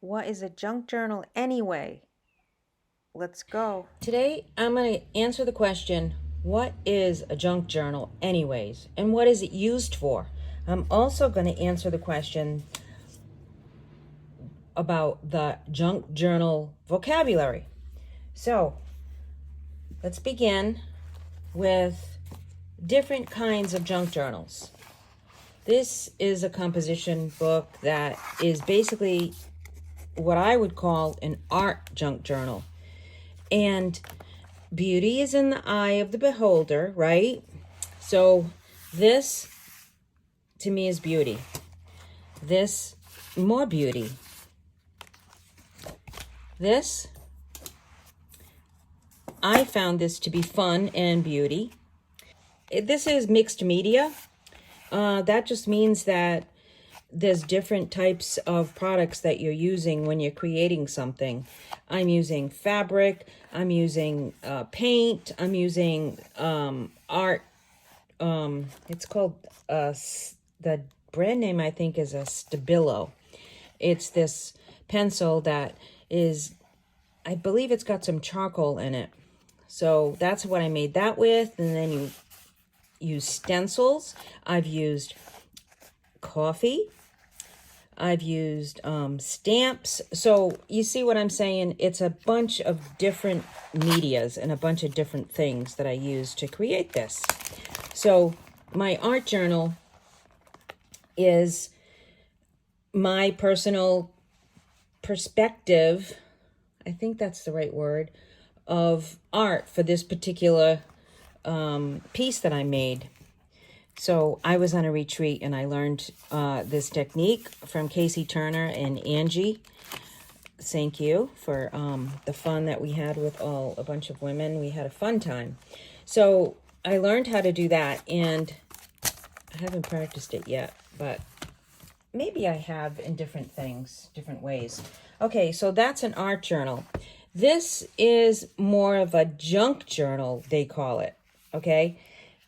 What is a junk journal anyway? Let's go. Today, I'm going to answer the question, what is a junk journal anyways, and what is it used for? I'm also going to answer the question about the junk journal vocabulary. So, let's begin with different kinds of junk journals. This is a composition book that is basically what I would call an art junk journal. And beauty is in the eye of the beholder, right? So this to me is beauty. This, more beauty. This, I found this to be fun and beauty. This is mixed media. That just means that there's different types of products that you're using when you're creating something. I'm using fabric, I'm using paint, I'm using art. It's called, the brand name I think is a Stabilo. It's this pencil that is, I believe it's got some charcoal in it. So that's what I made that with. And then you use stencils. I've used coffee. I've used stamps. So you see what I'm saying? It's a bunch of different medias and a bunch of different things that I use to create this. So my art journal is my personal perspective, I think that's the right word, of art for this particular piece that I made. So I was on a retreat and I learned this technique from Casey Turner and Angie. Thank you for the fun that we had with a bunch of women. We had a fun time. So I learned how to do that, and I haven't practiced it yet, but maybe I have in different things, different ways. Okay, so that's an art journal. This is more of a junk journal, they call it. Okay,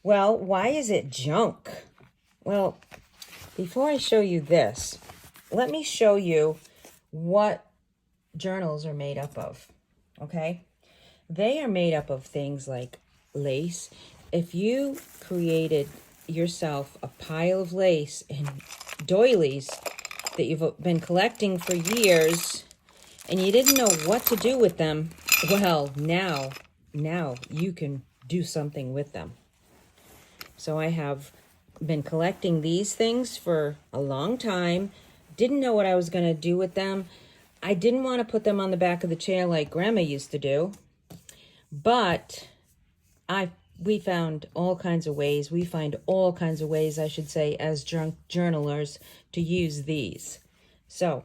well, why is it junk? Well, before I show you this, let me show you what journals are made up of. Okay, they are made up of things like lace. If you created yourself a pile of lace and doilies that you've been collecting for years and you didn't know what to do with them, well, now you can do something with them. So I have been collecting these things for a long time, didn't know what I was going to do with them. I didn't want to put them on the back of the chair like Grandma used to do, but we found all kinds of ways. We find all kinds of ways, I should say, as junk journalers to use these. So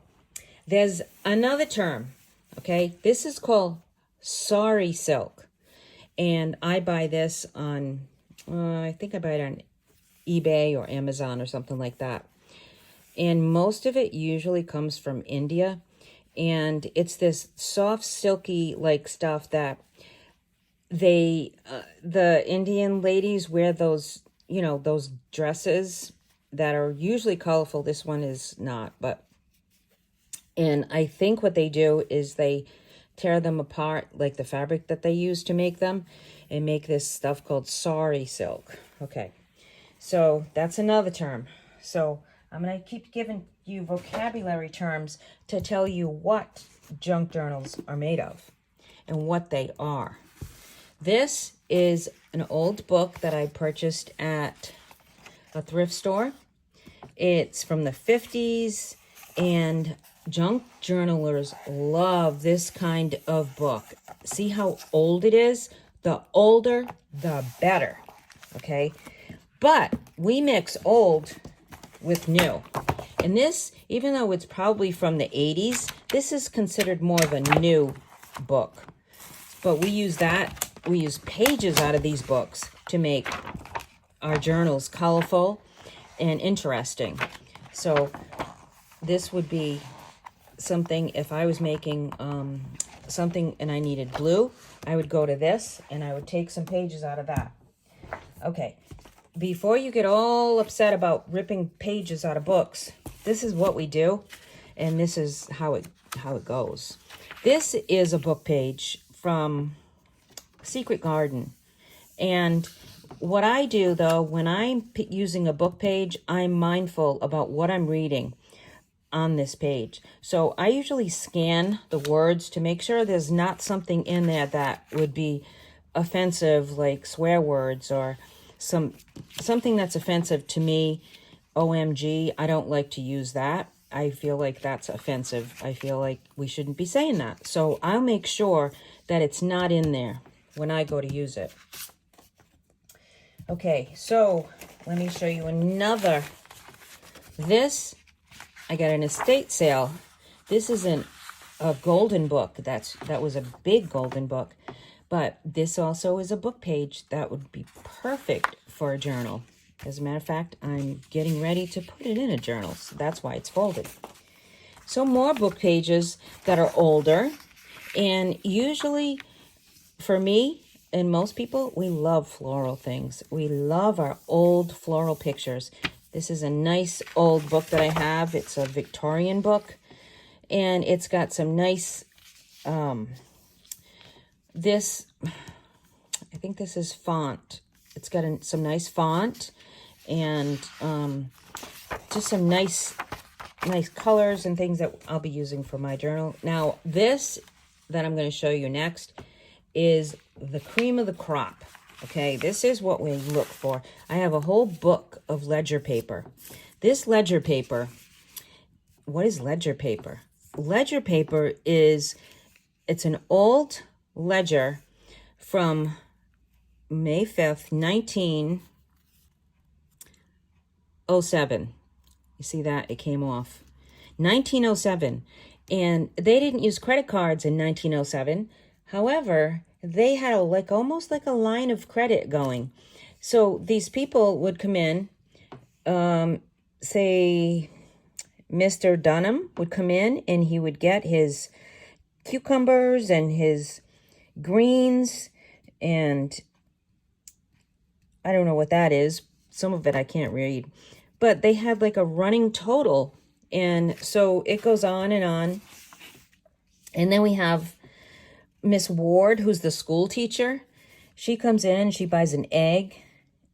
there's another term, okay? This is called sari silk. And I buy this on, I think I buy it on eBay or Amazon or something like that. And most of it usually comes from India. And it's this soft, silky like stuff that the Indian ladies wear, those, those dresses that are usually colorful. This one is not, and I think what they do is they tear them apart, like the fabric that they use to make them, and make this stuff called sari silk. Okay, so that's another term. So I'm going to keep giving you vocabulary terms to tell you what junk journals are made of and what they are. This is an old book that I purchased at a thrift store. It's from the 50s, and junk journalers love this kind of book. See how old it is? The older, the better, okay? But we mix old with new. And this, even though it's probably from the 80s, this is considered more of a new book. But we use pages out of these books to make our journals colorful and interesting. So this would be something, if I was making something and I needed blue, I would go to this and I would take some pages out of that. Okay, before you get all upset about ripping pages out of books, this is what we do. And this is how it goes. This is a book page from Secret Garden. And what I do, though, when I'm using a book page, I'm mindful about what I'm reading on this page. So I usually scan the words to make sure there's not something in there that would be offensive, like swear words or something that's offensive to me. OMG, I don't like to use that. I feel like that's offensive. I feel like we shouldn't be saying that. So I'll make sure that it's not in there when I go to use it. Okay, so let me show you another. This, I got an estate sale. This isn't a golden book. That was a big golden book. But this also is a book page that would be perfect for a journal. As a matter of fact, I'm getting ready to put it in a journal. So that's why it's folded. So more book pages that are older. And usually, for me and most people, we love floral things. We love our old floral pictures. This is a nice old book that I have. It's a Victorian book. And it's got some nice, I think this is font. It's got some nice font and just some nice colors and things that I'll be using for my journal. Now, this that I'm going to show you next is the cream of the crop. Okay, this is what we look for. I have a whole book of ledger paper. This ledger paper, what is ledger paper? Ledger paper it's an old ledger from May 5th, 1907. You see that? It came off. 1907. And they didn't use credit cards in 1907. However, they had almost like a line of credit going. So these people would come in, say Mr. Dunham would come in and he would get his cucumbers and his greens and I don't know what that is. Some of it I can't read. But they had like a running total. And so it goes on and on. And then we have Miss Ward, who's the school teacher. She comes in, she buys an egg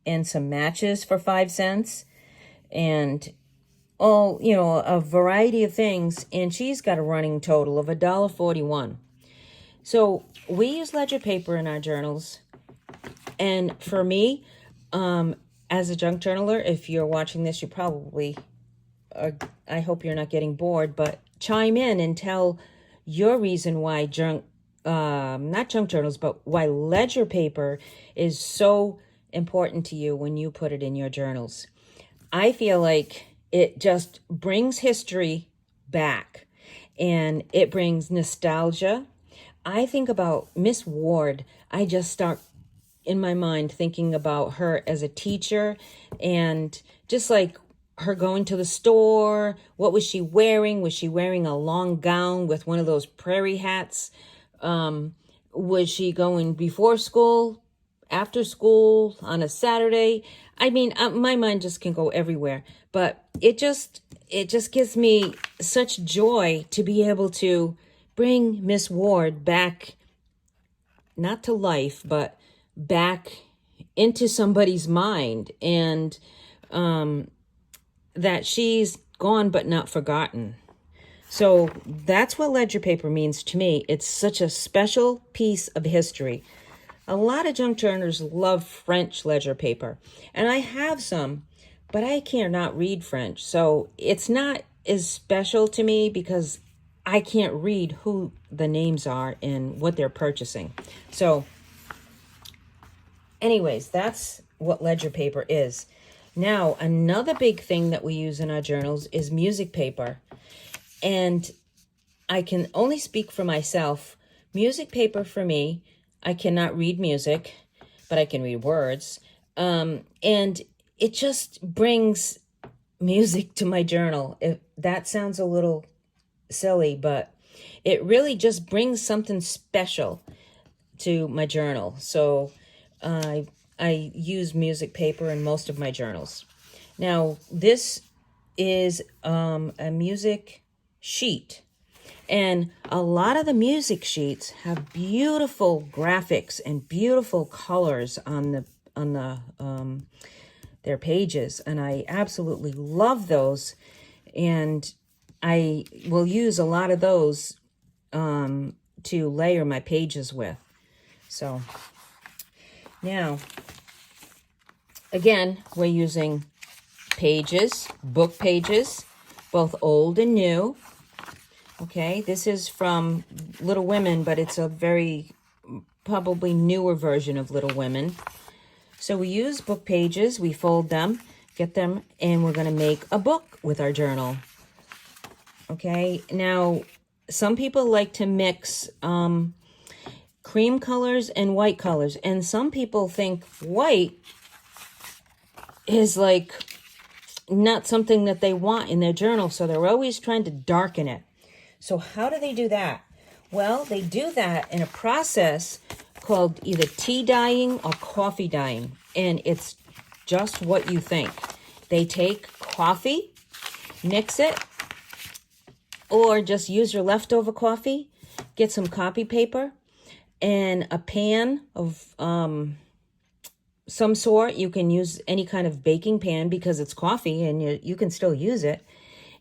and some matches for 5 cents. And a variety of things. And she's got a running total of $1.41. So we use ledger paper in our journals. And for me, as a junk journaler, if you're watching this, you probably are, I hope you're not getting bored, but chime in and tell your reason why not junk journals, but why ledger paper is so important to you when you put it in your journals. I feel like it just brings history back and it brings nostalgia. I think about Miss Ward. I just start in my mind thinking about her as a teacher and just like her going to the store. What was she wearing? Was she wearing a long gown with one of those prairie hats? Was she going before school, after school, on a Saturday? I mean, my mind just can go everywhere, but it just gives me such joy to be able to bring Miss Ward back, not to life, but back into somebody's mind, and that she's gone but not forgotten. So that's what ledger paper means to me. It's such a special piece of history. A lot of junk journalers love French ledger paper, and I have some, but I cannot read French. So it's not as special to me because I can't read who the names are and what they're purchasing. So anyways, that's what ledger paper is. Now, another big thing that we use in our journals is music paper. And I can only speak for myself. Music paper for me, I cannot read music, but I can read words. And it just brings music to my journal. That sounds a little silly, but it really just brings something special to my journal. So I use music paper in most of my journals. Now, this is a music sheet. And a lot of the music sheets have beautiful graphics and beautiful colors on their pages, and I absolutely love those. And I will use a lot of those to layer my pages with. So now, again, we're using pages, book pages, both old and new. Okay, this is from Little Women, but it's a very probably newer version of Little Women. So we use book pages, we fold them, get them, and we're going to make a book with our journal. Okay, now some people like to mix cream colors and white colors, and some people think white is like not something that they want in their journal, so they're always trying to darken it. So how do they do that? Well, they do that in a process called either tea dyeing or coffee dyeing, and it's just what you think. They take coffee, mix it, or just use your leftover coffee, get some copy paper, and a pan of some sort. You can use any kind of baking pan because it's coffee and you can still use it.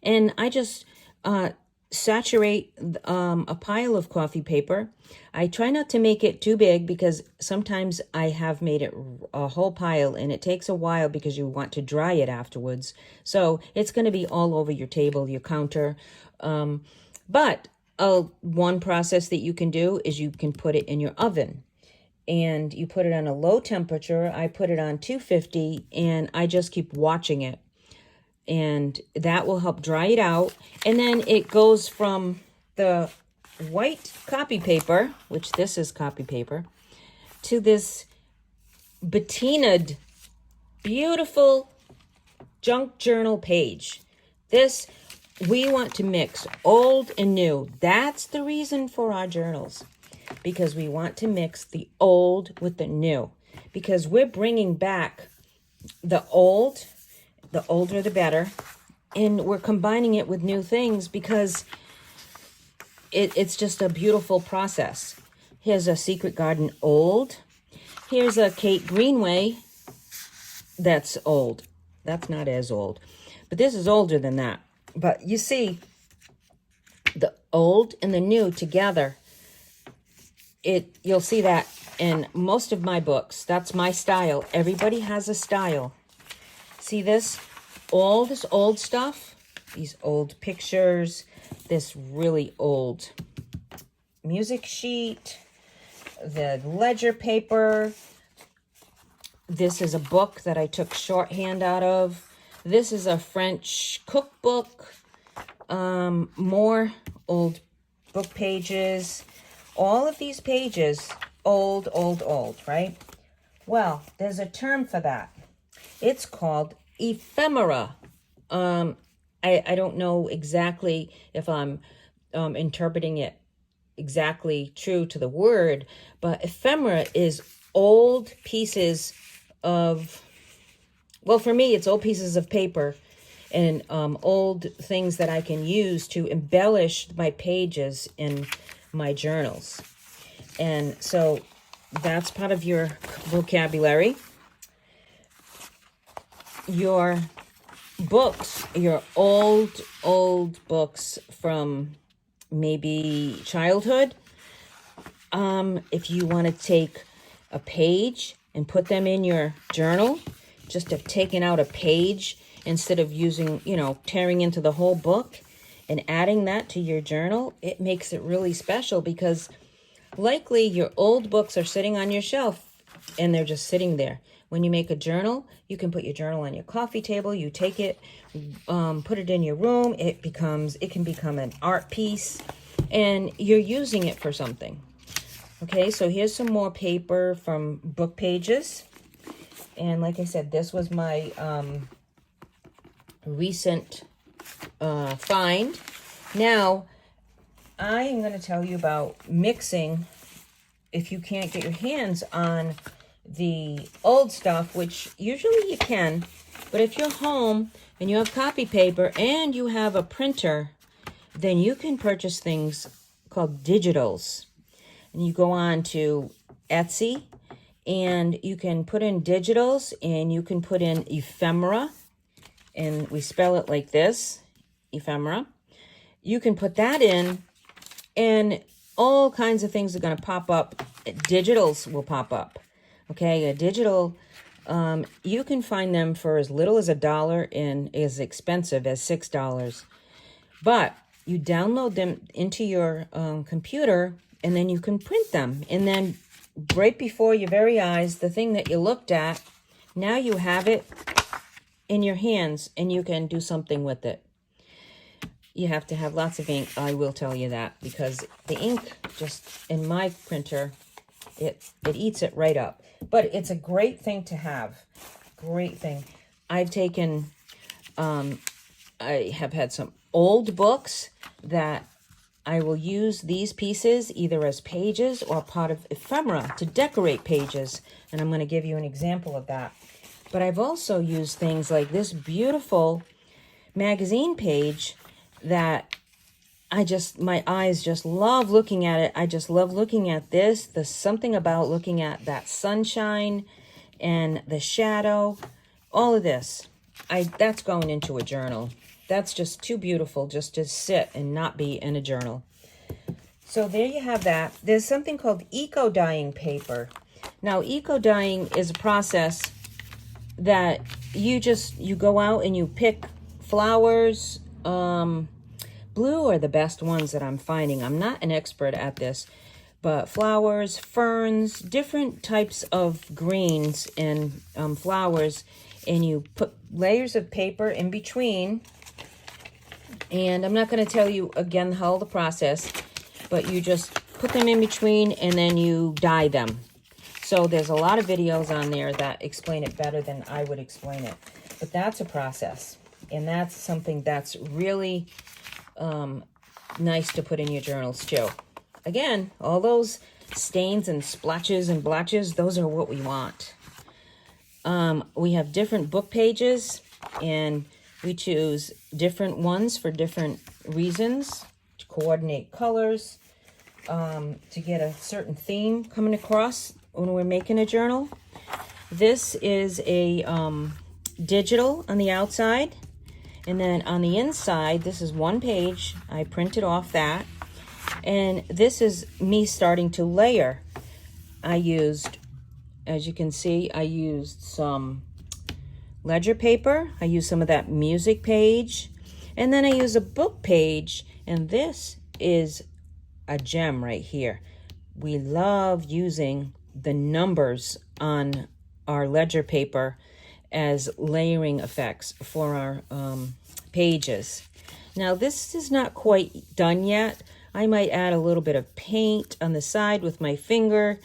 And I just saturate a pile of coffee paper. I try not to make it too big because sometimes I have made it a whole pile and it takes a while because you want to dry it afterwards. So it's going to be all over your table, your counter. But one process that you can do is you can put it in your oven. And you put it on a low temperature. I put it on 250 and I just keep watching it. And that will help dry it out. And then it goes from the white copy paper, which this is copy paper, to this patinaed, beautiful junk journal page. This, we want to mix old and new. That's the reason for our journals, because we want to mix the old with the new, because we're bringing back the old. The older, the better. And we're combining it with new things because it's just a beautiful process. Here's a Secret Garden old. Here's a Kate Greenway that's old. That's not as old. But this is older than that. But you see, the old and the new together, you'll see that in most of my books. That's my style. Everybody has a style. See this? All this old stuff, these old pictures, this really old music sheet, the ledger paper. This is a book that I took shorthand out of. This is a French cookbook. More old book pages. All of these pages, old, right? Well, there's a term for that. It's called ephemera. I don't know exactly if I'm interpreting it exactly true to the word, but ephemera is old pieces of, well, for me, it's old pieces of paper and old things that I can use to embellish my pages in my journals. And so that's part of your vocabulary. Your books, your old books from maybe childhood. If you want to take a page and put them in your journal, just have taken out a page instead of using, tearing into the whole book and adding that to your journal, it makes it really special because likely your old books are sitting on your shelf and they're just sitting there. When you make a journal, you can put your journal on your coffee table. You take it, put it in your room. It can become an art piece, and you're using it for something. Okay, so here's some more paper from book pages. And like I said, this was my recent find. Now, I am going to tell you about mixing if you can't get your hands on the old stuff, which usually you can, but if you're home and you have copy paper and you have a printer, then you can purchase things called digitals. And you go on to Etsy and you can put in digitals and you can put in ephemera, and we spell it like this, ephemera. You can put that in and all kinds of things are going to pop up. Digitals will pop up. Okay, a digital, you can find them for as little as $1 and as expensive as $6. But you download them into your computer and then you can print them. And then right before your very eyes, the thing that you looked at, now you have it in your hands and you can do something with it. You have to have lots of ink, I will tell you that, because the ink just in my printer, it eats it right up. But it's a great thing to have. Great thing. I've taken, I have had some old books that I will use these pieces either as pages or part of ephemera to decorate pages. And I'm going to give you an example of that. But I've also used things like this beautiful magazine page that my eyes just love looking at it. I just love looking at this. There's something about looking at that sunshine and the shadow, all of this. That's going into a journal. That's just too beautiful just to sit and not be in a journal. So there you have that. There's something called eco-dyeing paper. Now, eco-dyeing is a process that you go out and you pick flowers. Blue are the best ones that I'm finding. I'm not an expert at this, but flowers, ferns, different types of greens and flowers, and you put layers of paper in between. And I'm not going to tell you again how the process, but you just put them in between and then you dye them. So there's a lot of videos on there that explain it better than I would explain it. But that's a process. And that's something that's really nice to put in your journals too. Again, all those stains and splotches and blotches, those are what we want. We have different book pages, and we choose different ones for different reasons, to coordinate colors, to get a certain theme coming across when we're making a journal. This is a digital on the outside. And then on the inside, this is one page. I printed off that. And this is me starting to layer. I used, as you can see, I used some ledger paper. I used some of that music page. And then I use a book page. And this is a gem right here. We love using the numbers on our ledger paper as layering effects for our pages. Now this is not quite done yet. I might add a little bit of paint on the side with my finger.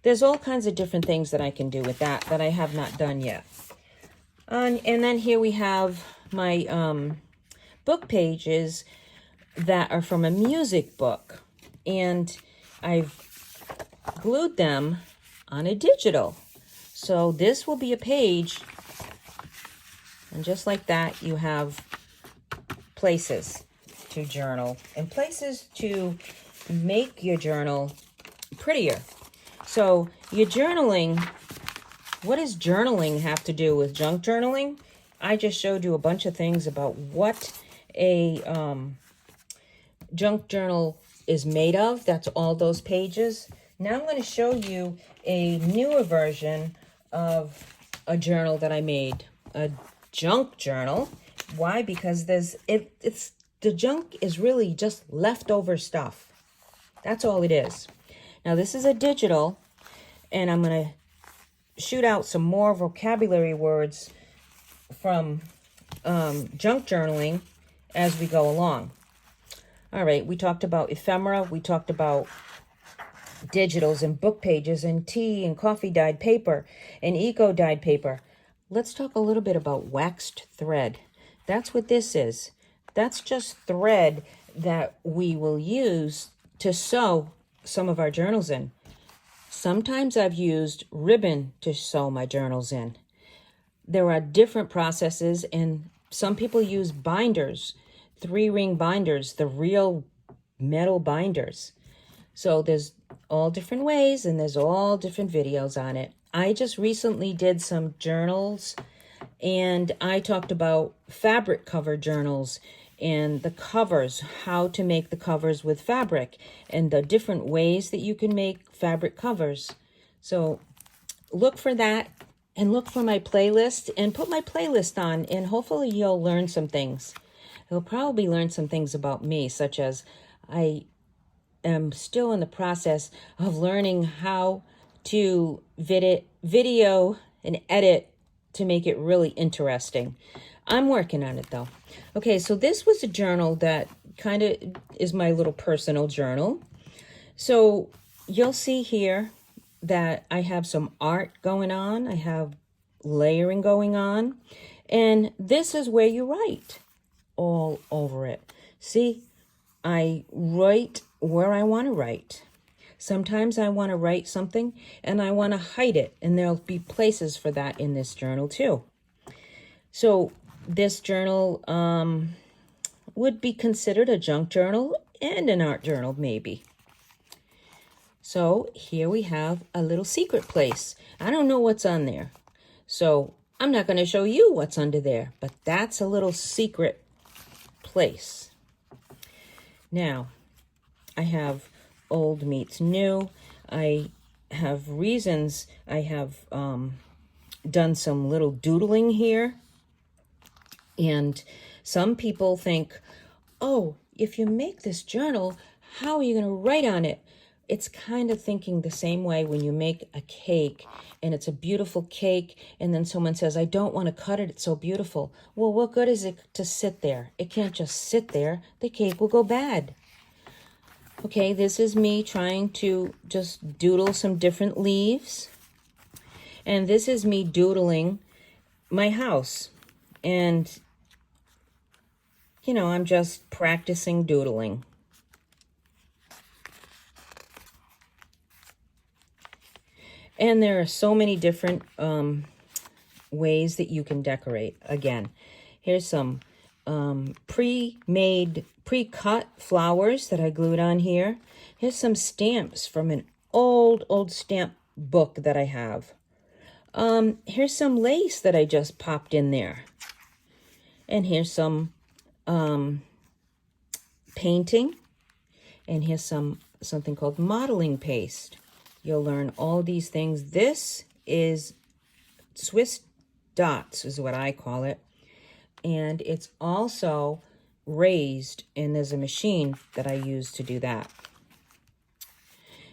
There's all kinds of different things that I can do with that I have not done yet. And then here we have my book pages that are from a music book. And I've glued them on a digital. So this will be a page. And just like that, you have places to journal and places to make your journal prettier. So your journaling, what does journaling have to do with junk journaling? I just showed you a bunch of things about what a junk journal is made of. That's all those pages. Now I'm going to show you a newer version of a journal that I made, a junk journal. Why? Because it's the junk is really just leftover stuff. That's all it is. Now this is a digital, and I'm going to shoot out some more vocabulary words from junk journaling as we go along. All right, we talked about ephemera, we talked about digitals and book pages and tea and coffee dyed paper and eco dyed paper. Let's talk a little bit about waxed thread. That's what this is. That's just thread that we will use to sew some of our journals in. Sometimes I've used ribbon to sew my journals in. There are different processes, and some people use binders 3-ring binders, the real metal binders. So there's all different ways, and there's all different videos on it. I just recently did some journals, and I talked about fabric cover journals and the covers, how to make the covers with fabric, and the different ways that you can make fabric covers. So look for that, and look for my playlist, and put my playlist on, and hopefully you'll learn some things. You'll probably learn some things about me, such as I am still in the process of learning how to video and edit to make it really interesting. I'm working on it though. Okay, so this was a journal that kind of is my little personal journal. So you'll see here that I have some art going on. I have layering going on. And this is where you write all over it. See, I write where I want to write. Sometimes I want to write something and I want to hide it, and there'll be places for that in this journal too. So this journal would be considered a junk journal and an art journal maybe. So here we have a little secret place. I don't know what's on there, so I'm not going to show you what's under there, but that's a little secret place. Now, I have old meets new. I have reasons. I have done some little doodling here. And some people think, oh, if you make this journal, how are you going to write on it? It's kind of thinking the same way when you make a cake and it's a beautiful cake and then someone says, I don't want to cut it, it's so beautiful. Well, what good is it to sit there? It can't just sit there. The cake will go bad. Okay, this is me trying to just doodle some different leaves. And this is me doodling my house. And, you know, I'm just practicing doodling. And there are so many different ways that you can decorate. Again, here's some pre-made, pre-cut flowers that I glued on here. Here's some stamps from an old stamp book that I have. Here's some lace that I just popped in there. And here's some painting. And here's something called modeling paste. You'll learn all these things. This is Swiss dots is what I call it. And it's also raised, and there's a machine that I use to do that.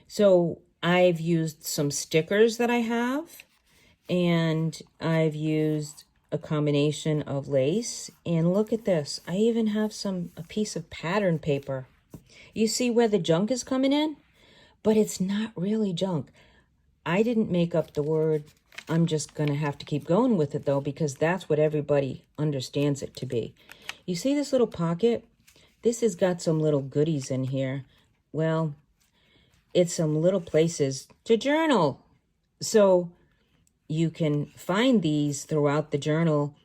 So I've used some stickers that I have, and I've used a combination of lace. And look at this. I even have a piece of pattern paper. You see where the junk is coming in? But it's not really junk. I didn't make up the word. I'm just going to have to keep going with it, though, because that's what everybody understands it to be. You see this little pocket? This has got some little goodies in here. Well, it's some little places to journal. So you can find these throughout the journal.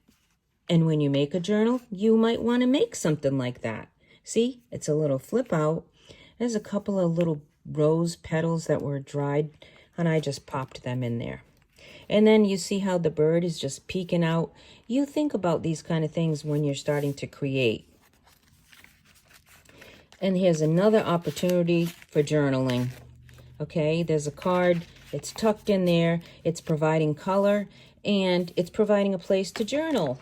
And when you make a journal, you might want to make something like that. See, it's a little flip out. There's a couple of little rose petals that were dried, and I just popped them in there. And then you see how the bird is just peeking out. You think about these kind of things when you're starting to create. And here's another opportunity for journaling. Okay, there's a card. It's tucked in there. It's providing color, and it's providing a place to journal.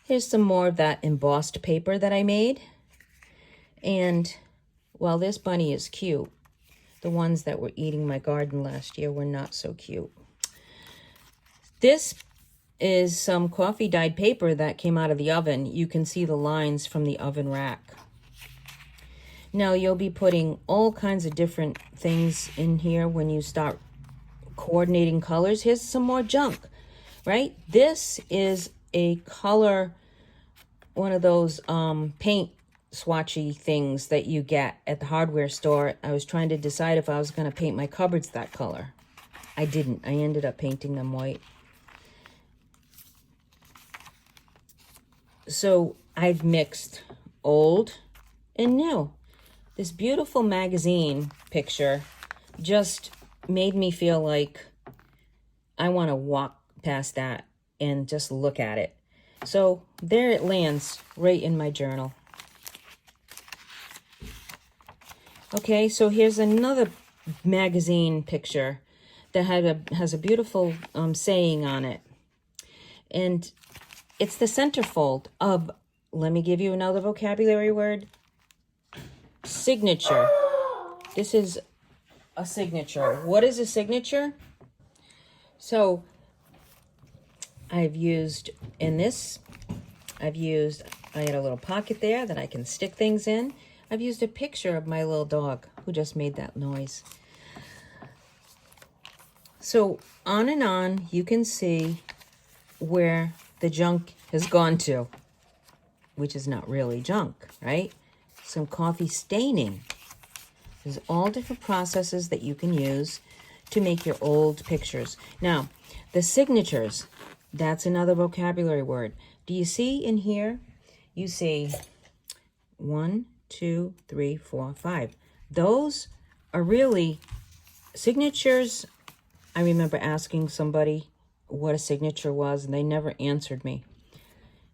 Here's some more of that embossed paper that I made. And while this bunny is cute, the ones that were eating my garden last year were not so cute. This is some coffee dyed paper that came out of the oven. You can see the lines from the oven rack. Now you'll be putting all kinds of different things in here when you start coordinating colors. Here's some more junk, right? This is a color, one of those paint swatchy things that you get at the hardware store. I was trying to decide if I was going to paint my cupboards that color. I didn't. I ended up painting them white. So I've mixed old and new. This beautiful magazine picture just made me feel like I want to walk past that and just look at it. So there it lands right in my journal. Okay, so here's another magazine picture that has a beautiful saying on it. And it's the centerfold of, let me give you another vocabulary word, signature. This is a signature. What is a signature? So I've used in this, I had a little pocket there that I can stick things in. I've used a picture of my little dog who just made that noise. So on and on, you can see where the junk has gone to, which is not really junk, right? Some coffee staining. There's all different processes that you can use to make your old pictures. Now, the signatures, that's another vocabulary word. Do you see in here? You see 1, 2, 3, 4, 5. Those are really signatures. I remember asking somebody what a signature was, and they never answered me.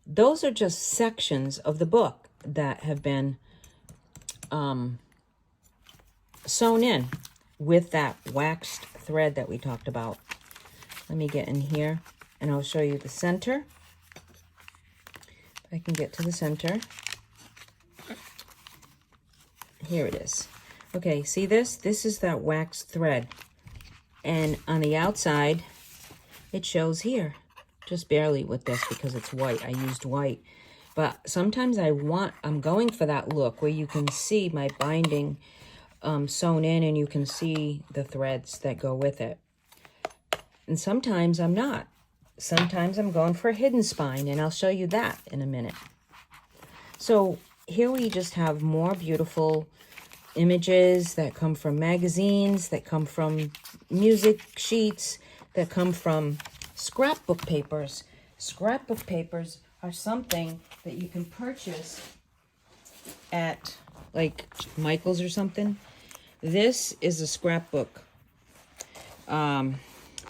Those are just sections of the book that have been sewn in with that waxed thread that we talked about. Let me get in here, and I'll show you the center. If I can get to the center. Here it is. Okay, see this? This is that waxed thread. And on the outside, it shows here. Just barely with this because it's white. I used white. But sometimes I'm going for that look where you can see my binding sewn in and you can see the threads that go with it. And sometimes I'm not. Sometimes I'm going for a hidden spine, and I'll show you that in a minute. So here we just have more beautiful images that come from magazines, that come from music sheets, that come from scrapbook papers. Scrapbook papers are something that you can purchase at like Michael's or something. This is a scrapbook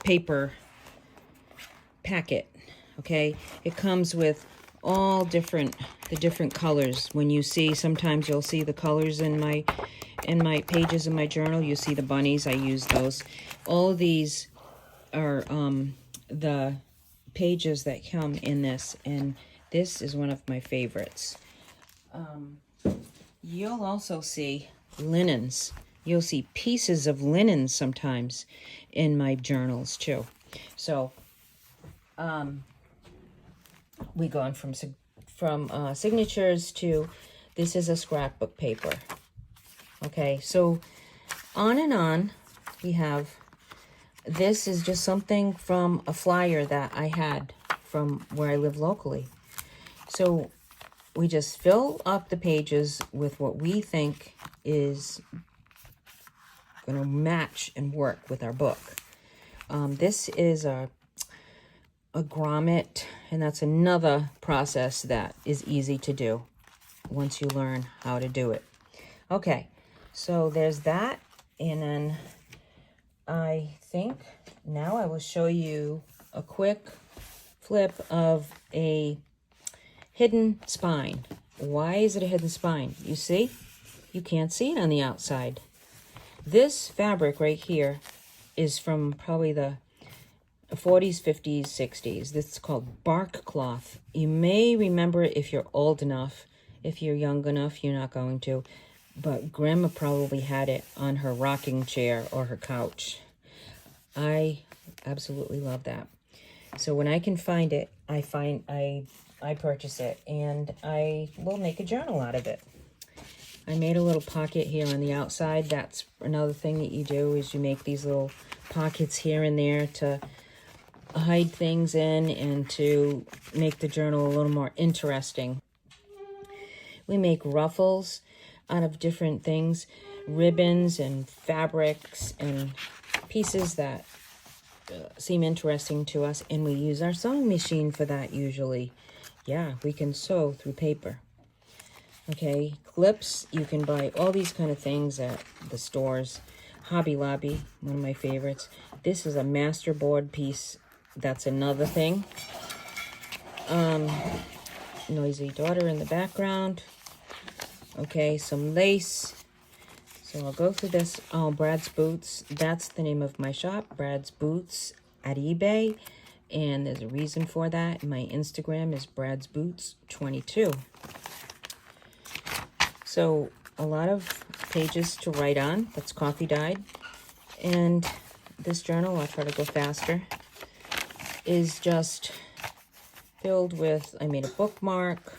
paper packet. Okay, it comes with all the different colors. When you see, sometimes you'll see the colors in my pages in my journal. You see the bunnies. I use those. All of these are the pages that come in this, and this is one of my favorites. You'll also see linens. You'll see pieces of linen sometimes in my journals too. So we gone from signatures to, this is a scrapbook paper. Okay, so on and on we have, this is just something from a flyer that I had from where I live locally. So we just fill up the pages with what we think is going to match and work with our book. This is a grommet, and that's another process that is easy to do once you learn how to do it. Okay, so there's that, and then I think now I will show you a quick flip of a hidden spine. Why is it a hidden spine? You see? You can't see it on the outside. This fabric right here is from probably the 40s, 50s, 60s. This is called bark cloth. You may remember it if you're old enough. If you're young enough, you're not going to. But Grandma probably had it on her rocking chair or her couch. I absolutely love that. So when I can find it, I purchase it, and I will make a journal out of it. I made a little pocket here on the outside. That's another thing that you do, is you make these little pockets here and there to hide things in and to make the journal a little more interesting. We make ruffles out of different things, ribbons and fabrics and pieces that seem interesting to us, and we use our sewing machine for that usually. yeah, we can sew through paper. Okay, clips, you can buy all these kind of things at the stores. Hobby Lobby, one of my favorites. This is a masterboard piece. That's another thing. Noisy daughter in the background. Okay, some lace. So I'll go through this. Oh, Bradsboots. That's the name of my shop, Bradsboots at eBay. And there's a reason for that. My Instagram is Bradsboots22. So a lot of pages to write on. That's coffee dyed. And this journal, I'll try to go faster, is just filled with, I made a bookmark,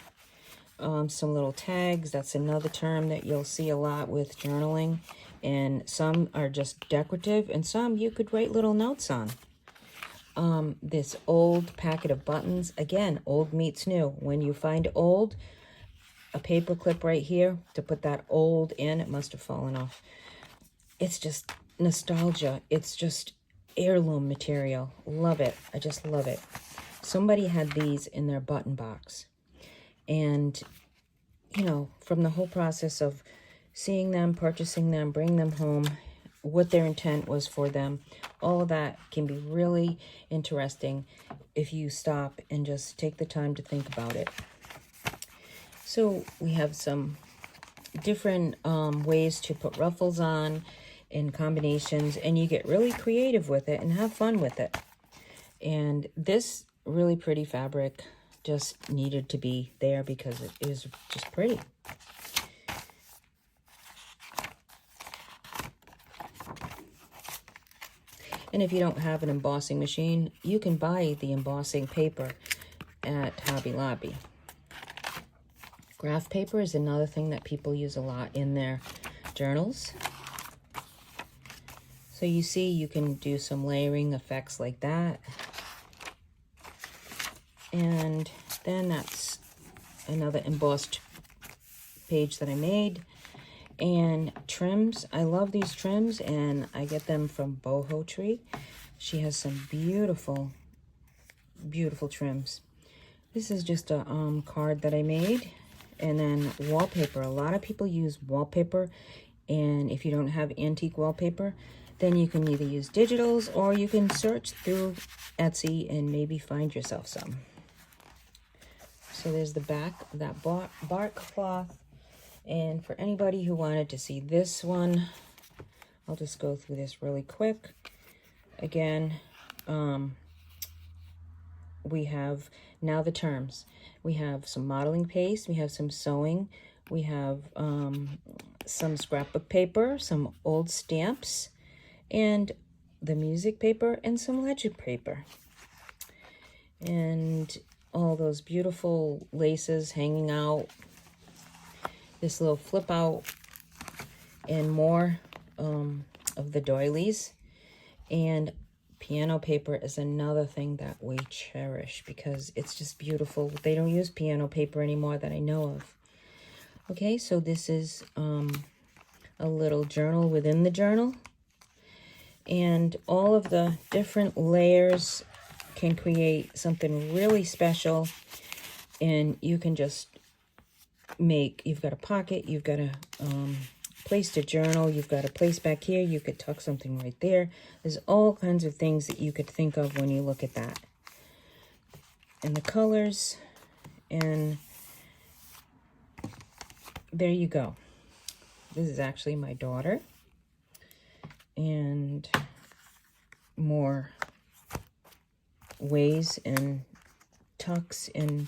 some little tags. That's another term that you'll see a lot with journaling. And some are just decorative, and some you could write little notes on. This old packet of buttons, again, old meets new. When you find old, a paper clip right here to put that old in. It must have fallen off. It's just nostalgia. It's just heirloom material. Love it. I just love it. Somebody had these in their button box. And, you know, from the whole process of seeing them, purchasing them, bringing them home, what their intent was for them, all of that can be really interesting if you stop and just take the time to think about it. So we have some different ways to put ruffles on and combinations, and you get really creative with it and have fun with it. And this really pretty fabric just needed to be there because it is just pretty. And if you don't have an embossing machine, you can buy the embossing paper at Hobby Lobby. Graph paper is another thing that people use a lot in their journals. So you see, you can do some layering effects like that. And then that's another embossed page that I made. And trims, I love these trims, and I get them from Boho Tree. She has some beautiful, beautiful trims. This is just a card that I made. And then wallpaper. A lot of people use wallpaper, and if you don't have antique wallpaper, then you can either use digitals or you can search through Etsy and maybe find yourself some. So there's the back of that bark cloth. And for anybody who wanted to see this one, I'll just go through this really quick. Again, we have now the terms. We have some modeling paste, we have some sewing, we have some scrapbook paper, some old stamps, and the music paper, and some legend paper. And all those beautiful laces hanging out. This little flip out, and more of the doilies. And piano paper is another thing that we cherish because it's just beautiful. They don't use piano paper anymore that I know of. Okay, so this is a little journal within the journal. And all of the different layers can create something really special. And you can just make, you've got a pocket, you've got a place to journal, you've got a place back here, you could tuck something right there. There's all kinds of things that you could think of when you look at that. And the colors, and there you go. This is actually my daughter. And more ways and tucks and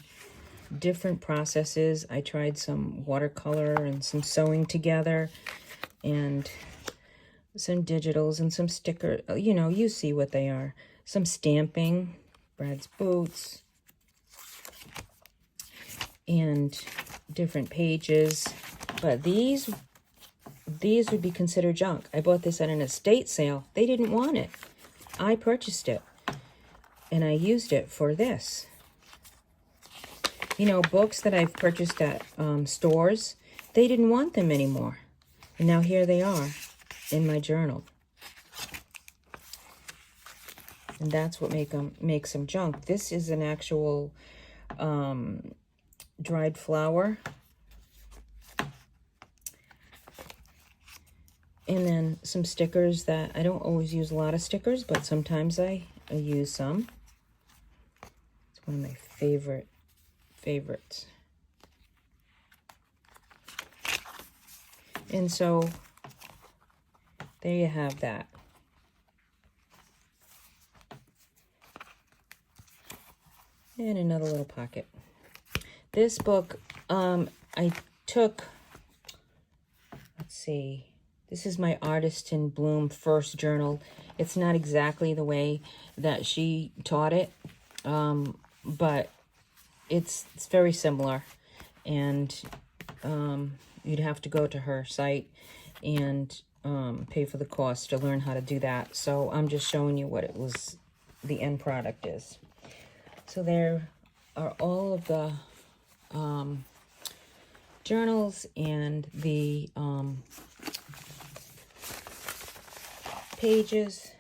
different processes. I tried some watercolor and some sewing together and some digitals and some sticker, you know, you see what they are. Some stamping, Bradsboots, and different pages. But these would be considered junk. I bought this at an estate sale. They didn't want it. I purchased it and I used it for this. You know, books that I've purchased at stores, they didn't want them anymore. And now here they are in my journal. And that's what makes them junk. This is an actual dried flour. And then some stickers that I don't always use a lot of stickers, but sometimes I use some. It's one of my favorites. And so there you have that. And another little pocket. This book, I took, let's see, this is my Artist in Bloom first journal. It's not exactly the way that she taught it, but it's very similar. And you'd have to go to her site and pay for the cost to learn how to do that. So I'm just showing you what the end product is. So there are all of the journals and the pages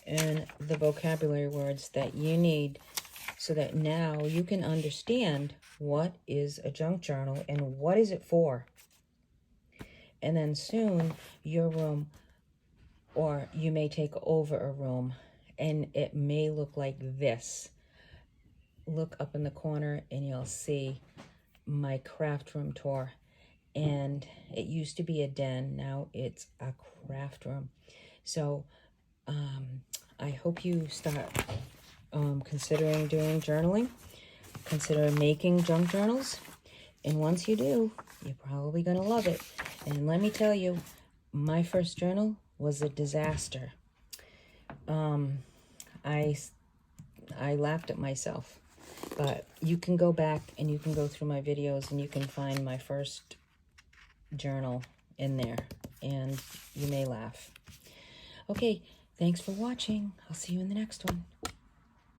and the vocabulary words that you need so that now you can understand what is a junk journal and what is it for. And then soon your room, or you may take over a room, and it may look like this. Look up in the corner and you'll see my craft room tour. And it used to be a den, now it's a craft room. So I hope you start considering doing journaling. Consider making junk journals. And once you do, you're probably going to love it. And let me tell you, my first journal was a disaster. I laughed at myself. But you can go back and you can go through my videos and you can find my first journal in there. And you may laugh. Okay, thanks for watching. I'll see you in the next one.